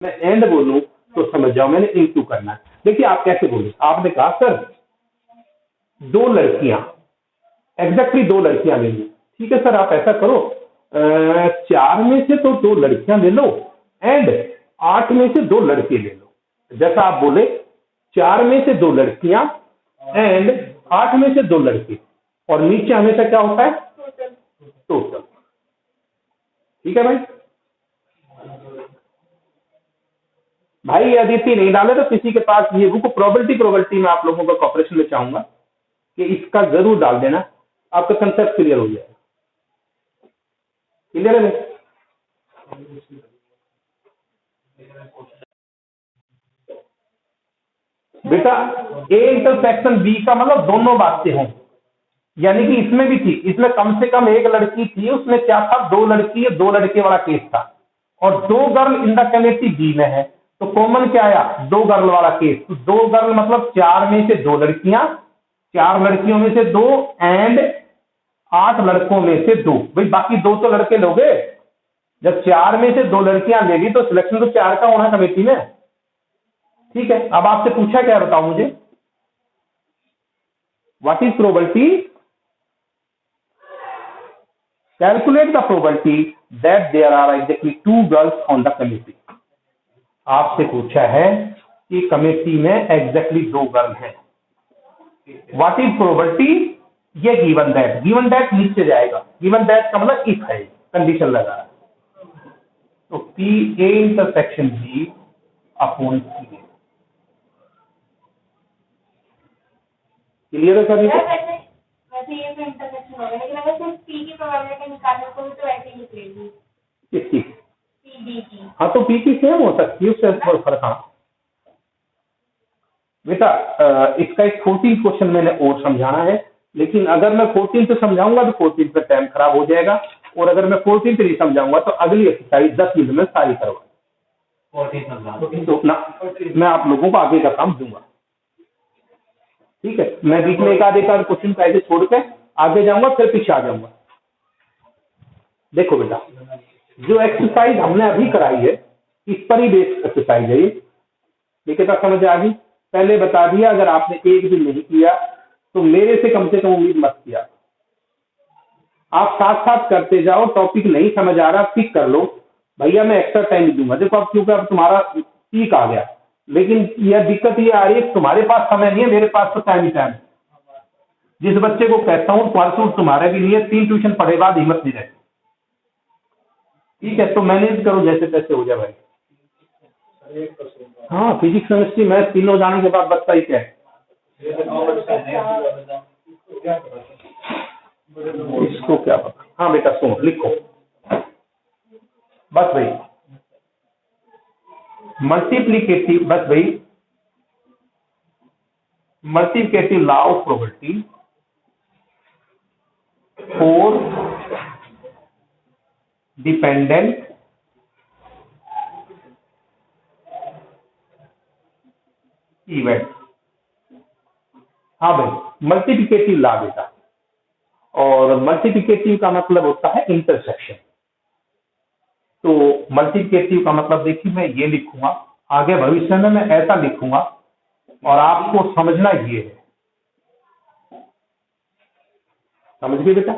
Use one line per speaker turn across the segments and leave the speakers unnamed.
मैं एंड बोलूं तो समझ जाओ मैंने इनटू करना है। देखिए आप कैसे बोले, आपने कहा सर दो लड़कियां, एग्जैक्टली दो लड़कियां ले लो। ठीक है सर, आप ऐसा करो 4 में से तो 2 लड़कियां ले लो एंड 8 में से 2 लड़के ले लो। जैसा आप बोले 4 में से 2 लड़कियां एंड 8 में से 2 लड़के, और नीचे हमेशा क्या होता है, टोटल। ठीक है भाई। भाई अदिति नहीं डाले तो किसी के पास ये बुक प्रोबेबिलिटी में आप लोगों का कॉपरेशन में चाहूंगा कि इसका जरूर डाल देना, आपका कंसेप्ट क्लियर हो जाएगा। क्लियर है? बेटा ए इंटरसेक्शन बी का मतलब दोनों बातें हों, यानी कि इसमें भी थी, इसमें कम से कम एक लड़की थी, उसमें क्या था 2 लड़की 2 लड़के वाला केस था, और 2 girl in the connective B में है, तो कॉमन क्या आया 2 गर्ल वाला केस। तो 2 गर्ल मतलब 4 में से 2 लड़कियां, 4 लड़कियों में से 2 एंड 8 लड़कों में से 2। भाई बाकी 2 तो लड़के लोगे, जब 4 में से 2 लड़कियां लेगी तो सिलेक्शन तो 4 का होना कमेटी में। ठीक है, अब आपसे पूछा क्या बताओ मुझे, what is probability, calculate the probability that there are exactly 2 girls on the committee. आपसे पूछा है कि कमेटी में एग्जैक्टली 2 गर्ल हैं, व्हाट इज प्रोबेबिलिटी, ये गिवन दैट नीचे जाएगा, गिवन दैट का मतलब इफ है, कंडीशन लगा है। तो P A intersection B upon P A. Clear है सर?
वैसे ये तो इंटरसेक्शन होगा, लेकिन अगर सिर्फ पी की प्रोबेबिलिटी निकालने को भी तो ऐसे ही निकलेगी।
किसकी?
पी डी की।
हाँ तो पी की सेम हो सकती है, उससे थोड़ा फर्क। हाँ बेटा इसका एक 14 क्वेश्चन मैंने और समझाना है, लेकिन अगर मैं 14 से समझाऊंगा तो 14 पे टाइम खराब हो जाएगा, और अगर मैं 14 से नहीं समझाऊंगा तो अगली एक्सरसाइज 10 मिनट में सारी करवा तो ना मैं आप लोगों को आगे का काम दूंगा। ठीक है, मैं बीच में एक आधे क्वेश्चन का ऐसे छोड़ के आगे जाऊंगा, फिर पीछे आ जाऊंगा। देखो बेटा, जो एक्सरसाइज हमने अभी कराई है इस पर ही बेस्ड एक्सरसाइज है ये, लेकिन समझ आ गई। पहले बता दिया, अगर आपने एक भी नहीं किया तो मेरे से कम उम्मीद मत किया, आप साथ साथ करते जाओ, टॉपिक नहीं समझ आ रहा पिक कर लो, भैया मैं एक्स्ट्रा टाइम दूंगा। देखो अब क्योंकि अब तुम्हारा पीक आ गया, लेकिन यह दिक्कत ये आ रही है तुम्हारे पास समय नहीं है, मेरे पास तो टाइम ही टाइम। जिस बच्चे को कहता हूँ परसों तुम्हारे भी नहीं है, 3 ट्यूशन पढ़े बाद हिम्मत नहीं रहती। ठीक है, तो मैनेज करो जैसे तैसे हो जाए भाई। हाँ फिजिक्स केमिस्ट्री मैथ तीनों जाने के बाद बचता ही क्या है, इसको क्या पता। हाँ बेटा सुनो लिखो बस भाई, मल्टीप्लीकेटिव, बस भाई multiplicative law of probability for dependent event. हाँ भाई मल्टीप्लीकेटिव लॉ बेटा, और मल्टीप्लीकेटिव का मतलब होता है इंटरसेक्शन। तो मल्टीप्लीकेटिव का मतलब देखिए मैं ये लिखूंगा, आगे भविष्य में मैं ऐसा लिखूंगा, और आपको समझना ये है, समझ गए बेटा।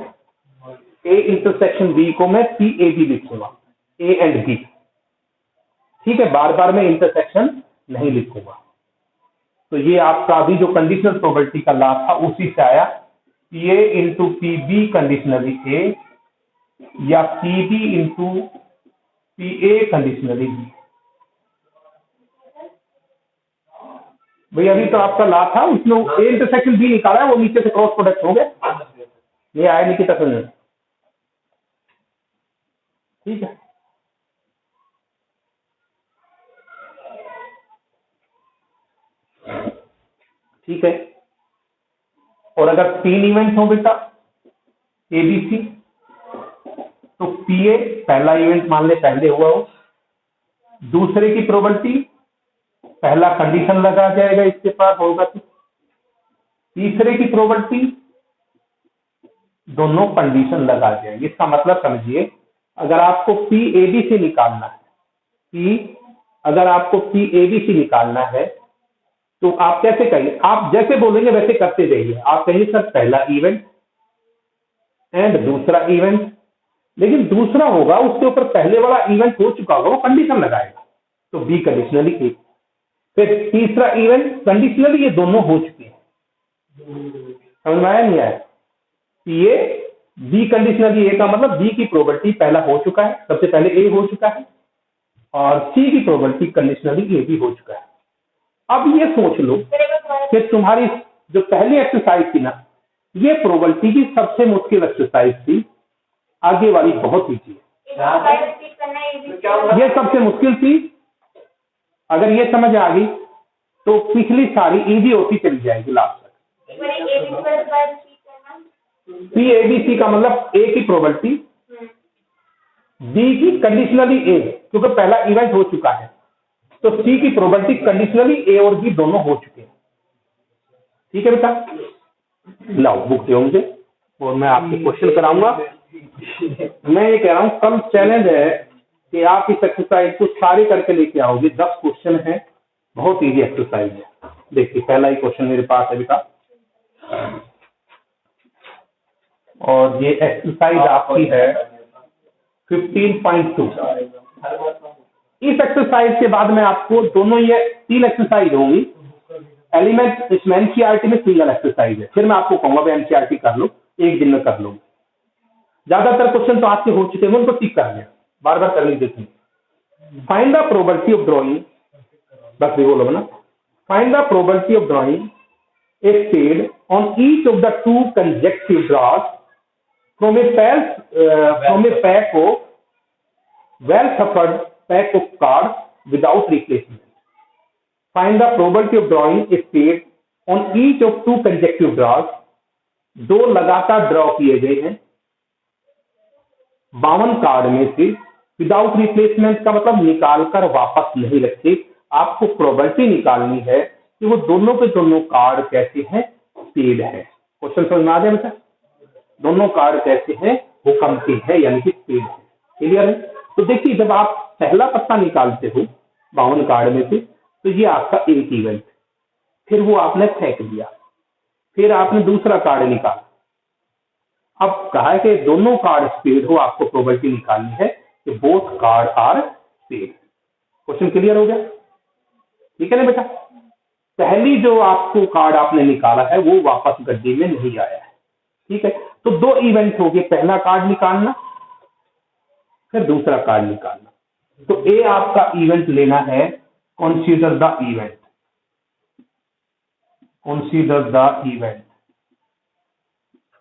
ए इंटरसेक्शन बी को मैं पी ए बी लिखूंगा, ए एंड बी। ठीक है, बार बार मैं इंटरसेक्शन नहीं लिखूंगा। तो ये आपका अभी जो कंडीशनल प्रोबेबिलिटी का लॉ था उसी से आया, P A into P B conditionally A, या P B into P A conditionally B. भाई अभी तो आपका लॉ था, उसमें ए इंटरसेक्शन बी निकाला है, वो नीचे से क्रॉस प्रोडक्ट हो गया, ये आया निकिता समझ। ठीक है, ठीक है। और अगर 3 इवेंट हो बेटा एबीसी, तो पी ए पहला इवेंट मान ले पहले हुआ हो, दूसरे की प्रोबेबिलिटी पहला कंडीशन लगा जाएगा इसके पास होगा, तो तीसरे की प्रोबेबिलिटी दोनों कंडीशन लगा जाएंगे। इसका मतलब समझिए, अगर आपको पी ए बी से निकालना है, पी अगर आपको पी ए बी सी निकालना है तो आप कैसे करेंगे? आप जैसे बोलेंगे वैसे करते जाइए। आप कहेंगे सर पहला इवेंट एंड दूसरा इवेंट, लेकिन दूसरा होगा उसके ऊपर पहले वाला इवेंट हो चुका होगा, वो कंडीशन लगाएगा, तो बी कंडीशनली ए। फिर तीसरा इवेंट कंडीशनली ये दोनों हो चुके हैं। समझ में आया नहीं आया? ये बी कंडीशनली ए का मतलब बी की प्रोबेबिलिटी पहला हो चुका है, सबसे पहले ए हो चुका है, और सी की प्रोबेबिलिटी कंडीशनली ए भी हो चुका है। अब ये सोच लो कि तुम्हारी जो पहली एक्सरसाइज थी ना, ये प्रोबेबिलिटी की सबसे मुश्किल एक्सरसाइज थी, आगे वाली बहुत ईजी है। ये सबसे मुश्किल थी, अगर ये समझ आ गई तो पिछली सारी इजी होती चली जाएगी लास्ट तक। पी ए बी सी का मतलब ए की प्रोबेबिलिटी, बी की कंडीशनली ए, क्योंकि पहला इवेंट हो चुका है, तो सी की प्रोबेबिलिटी कंडीशनली ए और बी दोनों हो चुके हैं। ठीक है बेटा, लाओ बुक दो मुझे और मैं आपसे क्वेश्चन कराऊंगा। मैं ये कह रहा हूं कल चैलेंज है कि आप इस एक्सरसाइज को सारे करके लेके आओगे। 10 क्वेश्चन है, बहुत इजी एक्सरसाइज है। देखिए पहला ही क्वेश्चन मेरे पास है बेटा, और ये एक्सरसाइज आपकी है 15.2। इस एक्सरसाइज के बाद में आपको दोनों ये 3 एक्सरसाइज होंगी। एलिमेंट इसमें एनसीईआरटी में सिंगल एक्सरसाइज है, फिर मैं आपको कहूंगा एनसीईआरटी कर लो, एक दिन में कर लो। ज्यादातर क्वेश्चन तो आपके हो चुके हैं, उनको टिक कर लें, बार बार करने देते हैं। Find the probability of drawing, बस ये बोलो ना, find the probability of drawing a shade on each of the 2 consecutive draws from a pack of well shuffled pack of cards without replacement. Find the probability of drawing a shade on each of 2 consecutive draws. 2 लगातार draw किए गए हैं 52 card में से, without replacement का मतलब निकाल कर वापस नहीं रखे। आपको प्रोबेबिलिटी निकालनी है कि वो दोनों के दोनों कार्ड कैसे हैं, पेड है। क्वेश्चन समझ में आ गया बेटा? दोनों कार्ड कैसे हैं, वो कम के हैं, यानी कि पेड है। क्लियर है? तो देखिए जब आप पहला पत्ता निकालते हो 52 कार्ड में से, तो ये आपका एक इवेंट, फिर वो आपने फेंक दिया, फिर आपने दूसरा कार्ड निकाला। अब कहा है कि दोनों कार्ड पेड हो, आपको प्रोबेबिलिटी निकालनी है कि both card are paid. Question clear हो गया? ठीक है ना बेटा? पहली जो आपको कार्ड आपने निकाला है वो वापस गड्ढे में नहीं आया है। ठीक है, तो 2 इवेंट हो गए, पहला कार्ड निकालना फिर दूसरा कार्ड निकालना। तो ए आपका इवेंट लेना है, consider the event, consider the event.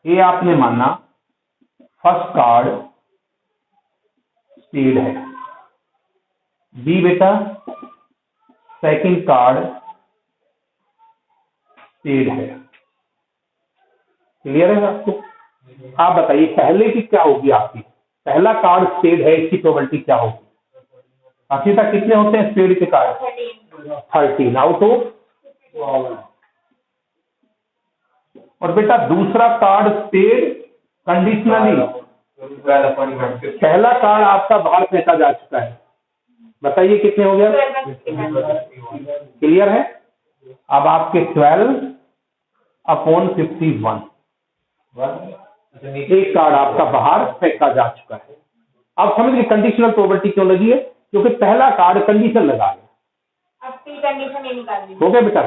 A आपने माना फर्स्ट कार्ड पेड है, बी बेटा सेकंड कार्ड पेड है। क्लियर है आपको? आप बताइए पहले की क्या होगी आपकी? पहला कार्ड पेड है, इसकी प्रोबेबिलिटी क्या होगी? अक्षिता कितने होते हैं पेड के कार्ड? 13 out of. और बेटा दूसरा कार्ड पेड कंडीशनली, पहला कार्ड आपका बाहर फेंका जा चुका है, बताइए कितने हो गया? क्लियर है? अब आपके 12/51, एक कार्ड आपका बाहर फेंका जा चुका है। अब समझ गए कंडीशनल प्रोबेबिलिटी क्यों लगी है? क्योंकि पहला कार्ड कंडीशन लगा है।
अब पी कंडीशन ये निकालनी
हो गया बेटा?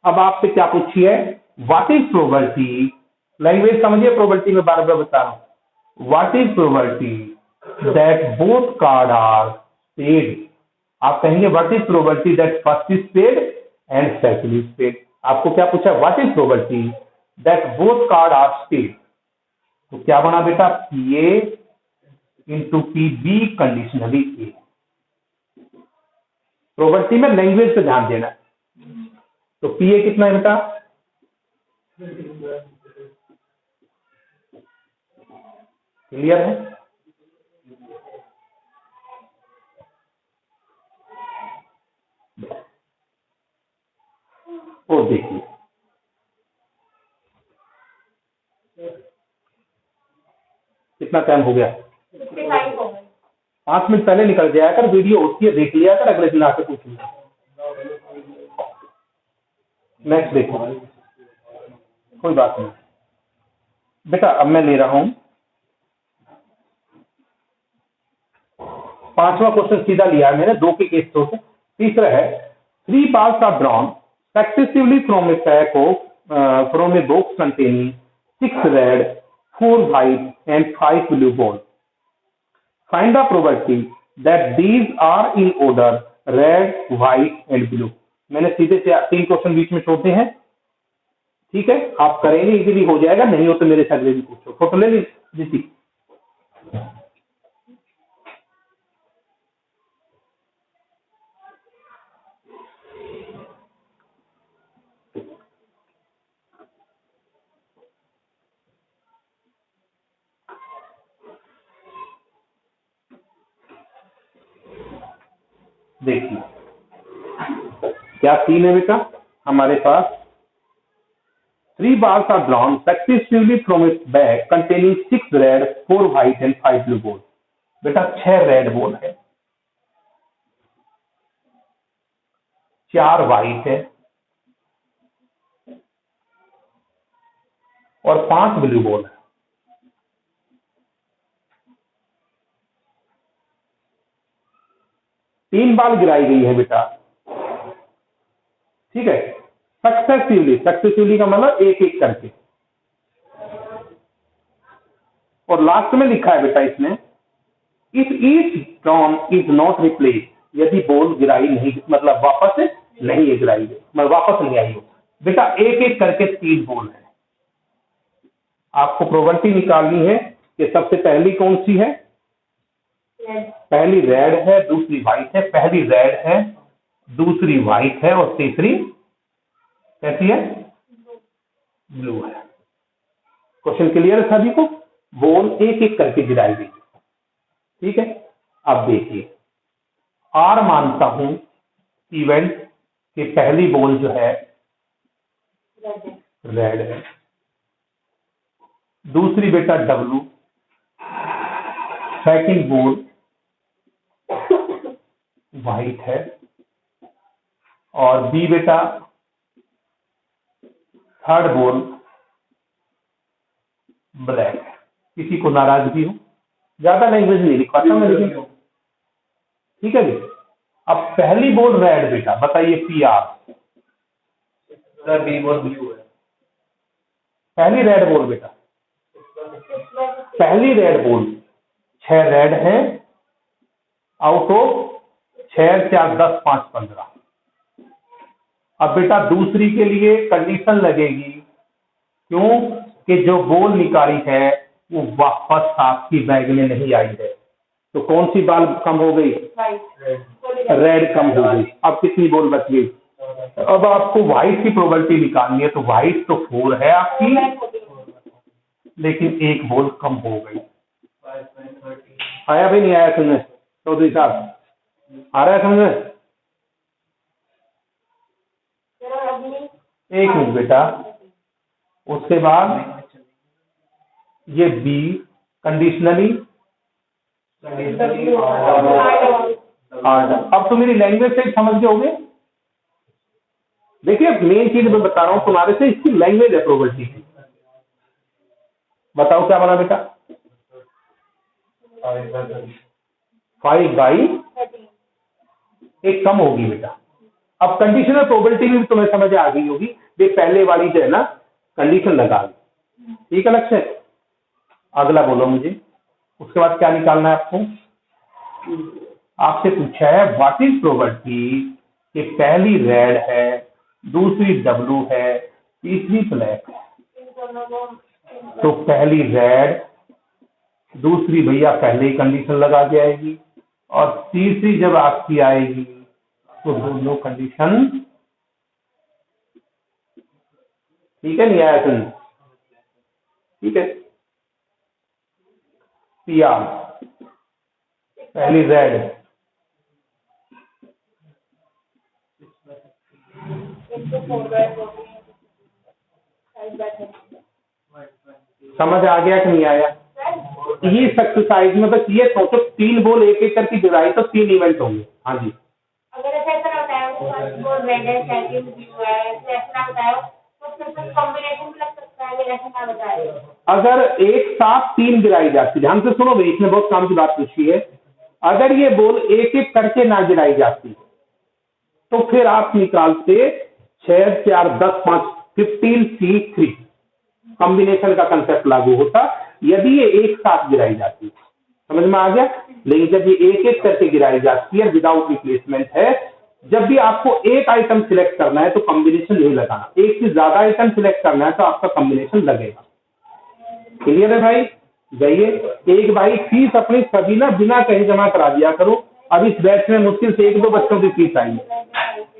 अब आपसे क्या पूछी है? व्हाट इज प्रोबेबिलिटी, लैंग्वेज समझिए, प्रोबेबिलिटी में बार बार बता रहा हूं। What is probability that both card are paid? आप कहेंगे what is probability that first is paid and second is paid. आपको क्या पूछा? What is probability that both card are paid. तो क्या बना बेटा? P A into P B conditionally A. Probability में लैंग्वेज पे ध्यान देना। तो पी ए कितना है बेटा? क्लियर है? और देखिए कितना टाइम हो गया?
55 हो गए।
5 मिनट पहले निकल जाया कर, वीडियो होती है देख लिया कर, अगले दिन आके पूछूंगा। नेक्स्ट देखो, कोई बात नहीं बेटा। अब मैं ले रहा हूं 5वां क्वेश्चन, सीधा लिया है मैंने, 2 के केस तो से। तीसरा है 3 balls are drawn successively from a pack of from a box containing 6 red, 4 white and 5 blue balls. Find the probability that these are in order red, white and blue. मैंने सीधे से 3 क्वेश्चन बीच में छोड़ते हैं, ठीक है। आप करेंगे इजीली हो जाएगा, नहीं हो तो मेरे से अगले भी पूछो। फोटो ले ली जी। देखिए क्या सीन है बेटा, हमारे पास 3 balls are drawn successively from a bag containing 6 red, 4 white and 5 blue balls. बेटा 6 रेड बॉल है, 4 व्हाइट है और 5 ब्लू बॉल है। 3 बाल गिराई गई है बेटा, ठीक है। सक्सेसिवली का मतलब एक एक करके, और लास्ट में लिखा है बेटा इसमें if each drawn is not replace, यदि बॉल गिराई नहीं मतलब वापस नहीं है गिराई, मतलब वापस नहीं आई हो बेटा। एक एक करके 3 बॉल है। आपको प्रोबेबिलिटी निकालनी है कि सबसे पहली कौन सी है, पहली रेड है, दूसरी व्हाइट है। पहली रेड है, दूसरी व्हाइट है और तीसरी कैसी है, ब्लू है। क्वेश्चन क्लियर है सभी को? बॉल एक एक करके गिराई गई, ठीक है। अब देखिए आर मानता हूं इवेंट कि पहली बॉल जो है रेड है, दूसरी बेटा डब्लू, सेकंड बॉल व्हाइट है और बी बेटा थर्ड बॉल ब्लैक है। किसी को नाराजगी हो, ज्यादा लैंग्वेज नहीं लिखवाता मैं लेकिन, ठीक है जी। अब पहली बॉल रेड बेटा, बताइए P R, B ball blue है। पहली रेड बॉल बेटा, पहली रेड बॉल 6 रेड है, आउट ऑफ 6 4 10 5 15। अब बेटा दूसरी के लिए कंडीशन लगेगी, क्यों कि जो बॉल निकाली है वो वापस आपकी बैग में नहीं आई है, तो कौन सी बॉल कम हो गई, रेड कम हो गई। अब कितनी बॉल बच गई, अब आपको व्हाइट की प्रोबेबिलिटी निकालनी है, तो व्हाइट तो 4 है आपकी, लेकिन एक बॉल कम हो गई। आया भी नहीं आया समझ चौधरी साहब, आ रहा है समझ? एक मिनट बेटा, उसके बाद ये बी कंडीशनली, अब तो मेरी लैंग्वेज से समझ गए होंगे। देखिए मेन चीज मैं बता रहा हूं तुम्हारे से, इसकी लैंग्वेज है प्रोबेबिलिटी की। बताओ क्या बना बेटा, 5/13 एक कम होगी बेटा। अब कंडीशनल प्रोबेबिलिटी भी तुम्हें समझ आ गई होगी, ये पहले वाली जो है ना कंडीशन लगा दी, ठीक है लक्ष्य। अगला बोलो मुझे, उसके बाद क्या निकालना है आपको। आपसे पूछा है व्हाट इज प्रोबेबिलिटी कि पहली रेड है, दूसरी डब्लू है, तीसरी ब्लैक है। तो पहली रेड, दूसरी भैया पहले ही कंडीशन लगा के आएगी, और तीसरी जब आपकी आएगी तो दोनों कंडीशन, ठीक है नहीं आया सुन, ठीक है। पिया पहली रेड, समझ आ गया कि नहीं आया? ये एक्सरसाइज में बस ये सोचो 3 बॉल एक एक करके गिराई तो 3 इवेंट होंगे। हाँ जी,
अगर ऐसा बताया तो फर्स्ट बॉल रेड है, सेकंड ब्लू है, ऐसा बताया तो फिर कॉम्बिनेशन भी लग सकता है, ऐसा ना बताया।
अगर एक साथ 3 गिराई जाती, ध्यान से सुनो भाई, इसने बहुत काम की बात पूछी है। अगर ये बॉल एक एक करके ना गिराई जाती तो फिर आप निकालते 6 4 10 5 15 C3 कॉम्बिनेशन का कंसेप्ट लागू होता यदि ये एक साथ गिराई जाती। समझ में आ गया? लेकिन जब ये एक एक करके गिराई जाती है, विदाउट रिप्लेसमेंट है, जब भी आपको एक आइटम सिलेक्ट करना है तो कॉम्बिनेशन यही लगाना, एक से ज्यादा आइटम सिलेक्ट करना है तो आपका कॉम्बिनेशन लगेगा। क्लियर है भाई? जाइए, एक भाई फीस अपनी सभी ना बिना कहीं जमा करा दिया करो। अब इस बैच में मुश्किल से 1-2 बच्चों की फीस आई है।